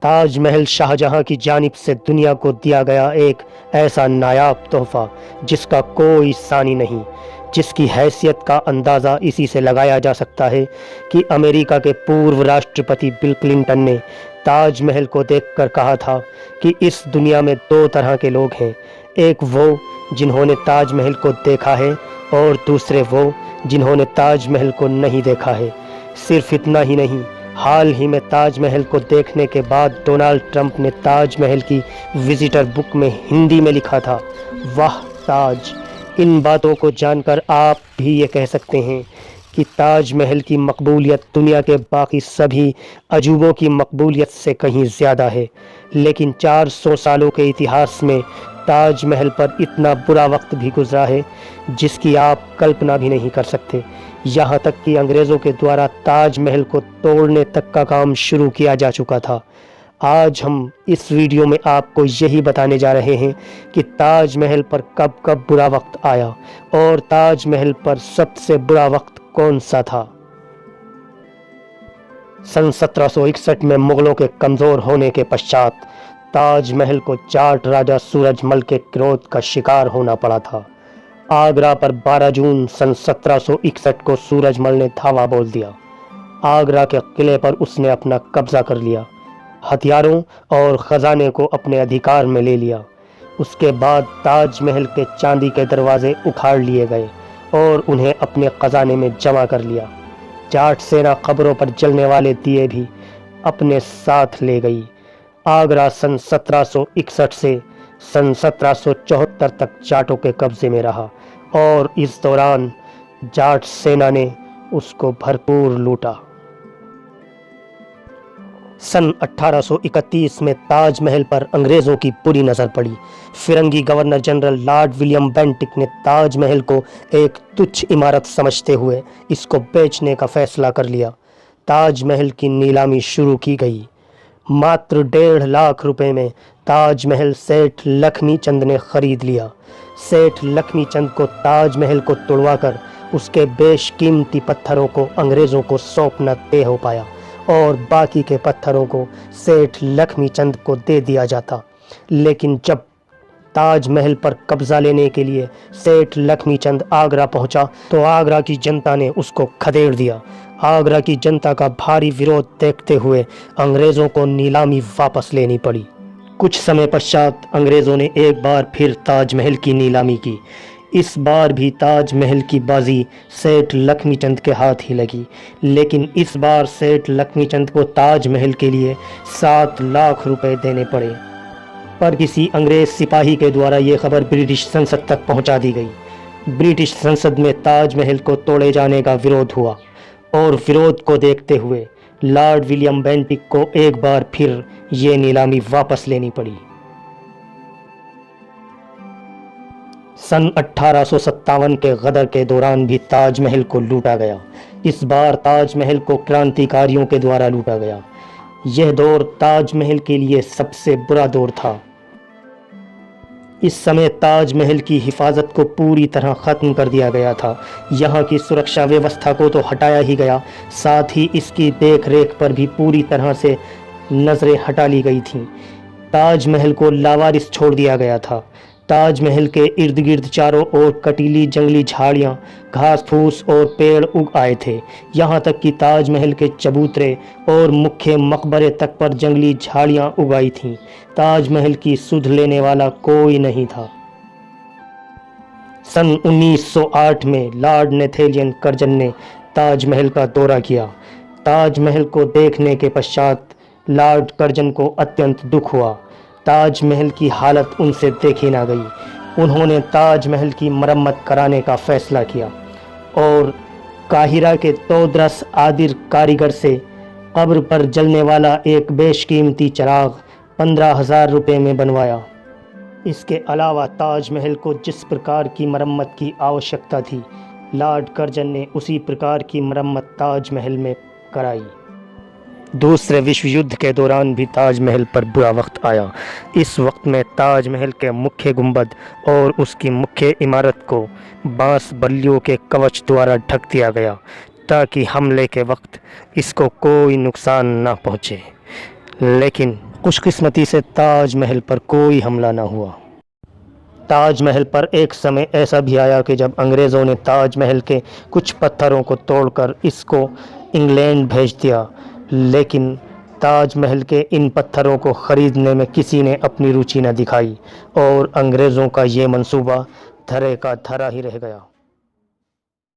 ताजमहल शाहजहां की जानिब से दुनिया को दिया गया एक ऐसा नायाब तोहफा जिसका कोई सानी नहीं, जिसकी हैसियत का अंदाज़ा इसी से लगाया जा सकता है कि अमेरिका के पूर्व राष्ट्रपति बिल क्लिंटन ने ताजमहल को देखकर कहा था कि इस दुनिया में दो तरह के लोग हैं, एक वो जिन्होंने ताजमहल को देखा है और दूसरे वो जिन्होंने ताजमहल को नहीं देखा है। सिर्फ इतना ही नहीं, हाल ही में ताजमहल को देखने के बाद डोनाल्ड ट्रंप ने ताजमहल की विजिटर बुक में हिंदी में लिखा था, वाह ताज। इन बातों को जानकर आप भी ये कह सकते हैं कि ताजमहल की मकबूलियत दुनिया के बाकी सभी अजूबों की मकबूलियत से कहीं ज़्यादा है। लेकिन 400 सालों के इतिहास में ताजमहल पर इतना बुरा वक्त भी गुजरा है जिसकी आप कल्पना भी नहीं कर सकते। यहाँ तक कि अंग्रेज़ों के द्वारा ताजमहल को तोड़ने तक का काम शुरू किया जा चुका था। आज हम इस वीडियो में आपको यही बताने जा रहे हैं कि ताजमहल पर कब कब बुरा वक्त आया और ताजमहल पर सबसे बुरा वक्त कौन सा था। सन 1761 में मुगलों के कमज़ोर होने के पश्चात ताजमहल को जाट राजा सूरजमल के क्रोध का शिकार होना पड़ा था। आगरा पर 12 जून सन 1761 को सूरजमल ने धावा बोल दिया। आगरा के किले पर उसने अपना कब्जा कर लिया, हथियारों और ख़जाने को अपने अधिकार में ले लिया। उसके बाद ताजमहल के चांदी के दरवाजे उखाड़ लिए गए और उन्हें अपने ख़जाने में जमा कर लिया। जाट सेना कब्रों पर जलने वाले दिए भी अपने साथ ले गई। आगरा सन 1761 से सन 1774 तक जाटों के कब्जे में रहा और इस दौरान जाट सेना ने उसको भरपूर लूटा। सन 1831 में ताजमहल पर अंग्रेज़ों की बुरी नज़र पड़ी। फिरंगी governor general Lord William Bentinck ने ताजमहल को एक तुच्छ इमारत समझते हुए इसको बेचने का फैसला कर लिया। ताजमहल की नीलामी शुरू की गई। मात्र 1.5 लाख रुपए में ताजमहल सेठ लक्ष्मी चंद ने खरीद लिया। सेठ लक्ष्मी चंद को ताजमहल को तोड़वाकर उसके बेशकीमती पत्थरों को अंग्रेज़ों को सौंपना तय हो पाया और बाकी के पत्थरों को सेठ लक्ष्मी चंद को दे दिया जाता। लेकिन जब ताजमहल पर कब्जा लेने के लिए सेठ लक्ष्मी चंद आगरा पहुंचा तो आगरा की जनता ने उसको खदेड़ दिया। आगरा की जनता का भारी विरोध देखते हुए अंग्रेज़ों को नीलामी वापस लेनी पड़ी। कुछ समय पश्चात अंग्रेज़ों ने एक बार फिर ताजमहल की नीलामी की। इस बार भी ताजमहल की बाजी सेठ लक्ष्मी चंद के हाथ ही लगी, लेकिन इस बार सेठ लक्ष्मी चंद को ताजमहल के लिए 7 लाख रुपए देने पड़े। पर किसी अंग्रेज़ सिपाही के द्वारा ये खबर ब्रिटिश संसद तक पहुंचा दी गई। ब्रिटिश संसद में ताजमहल को तोड़े जाने का विरोध हुआ और विरोध को देखते हुए लॉर्ड विलियम बेंटिक को एक बार फिर ये नीलामी वापस लेनी पड़ी। सन 1857 के गदर के दौरान भी ताजमहल को लूटा गया। इस बार ताजमहल को क्रांतिकारियों के द्वारा लूटा गया। यह दौर ताजमहल के लिए सबसे बुरा दौर था। इस समय ताजमहल की हिफाजत को पूरी तरह ख़त्म कर दिया गया था। यहाँ की सुरक्षा व्यवस्था को तो हटाया ही गया, साथ ही इसकी देख रेख पर भी पूरी तरह से नज़रें हटा ली गई थीं। ताजमहल को लावारिस छोड़ दिया गया था। ताजमहल के इर्द गिर्द चारों ओर कटीली जंगली झाड़ियाँ, घास फूस और पेड़ उग आए थे। यहाँ तक कि ताजमहल के चबूतरे और मुख्य मकबरे तक पर जंगली झाड़ियाँ उगाई थीं। ताजमहल की सुध लेने वाला कोई नहीं था। सन 1908 में लॉर्ड नेथेलियन कर्जन ने ताजमहल का दौरा किया। ताजमहल को देखने के पश्चात लॉर्ड कर्जन को अत्यंत दुख हुआ। ताजमहल की हालत उनसे देखी ना गई। उन्होंने ताजमहल की मरम्मत कराने का फैसला किया और काहिरा के तोदरस आदिर कारीगर से कब्र पर जलने वाला एक बेशकीमती चिराग 15,000 रुपये में बनवाया। इसके अलावा ताजमहल को जिस प्रकार की मरम्मत की आवश्यकता थी, लॉर्ड कर्जन ने उसी प्रकार की मरम्मत ताजमहल में कराई। दूसरे विश्व युद्ध के दौरान भी ताजमहल पर बुरा वक्त आया। इस वक्त में ताजमहल के मुख्य गुंबद और उसकी मुख्य इमारत को बांस बल्लियों के कवच द्वारा ढक दिया गया ताकि हमले के वक्त इसको कोई नुकसान ना पहुँचे। लेकिन खुशकिस्मती से ताजमहल पर कोई हमला न हुआ। ताजमहल पर एक समय ऐसा भी आया कि जब अंग्रेज़ों ने ताजमहल के कुछ पत्थरों को तोड़कर इसको इंग्लैंड भेज दिया, लेकिन ताजमहल के इन पत्थरों को ख़रीदने में किसी ने अपनी रुचि न दिखाई और अंग्रेज़ों का ये मंसूबा धरे का धरा ही रह गया।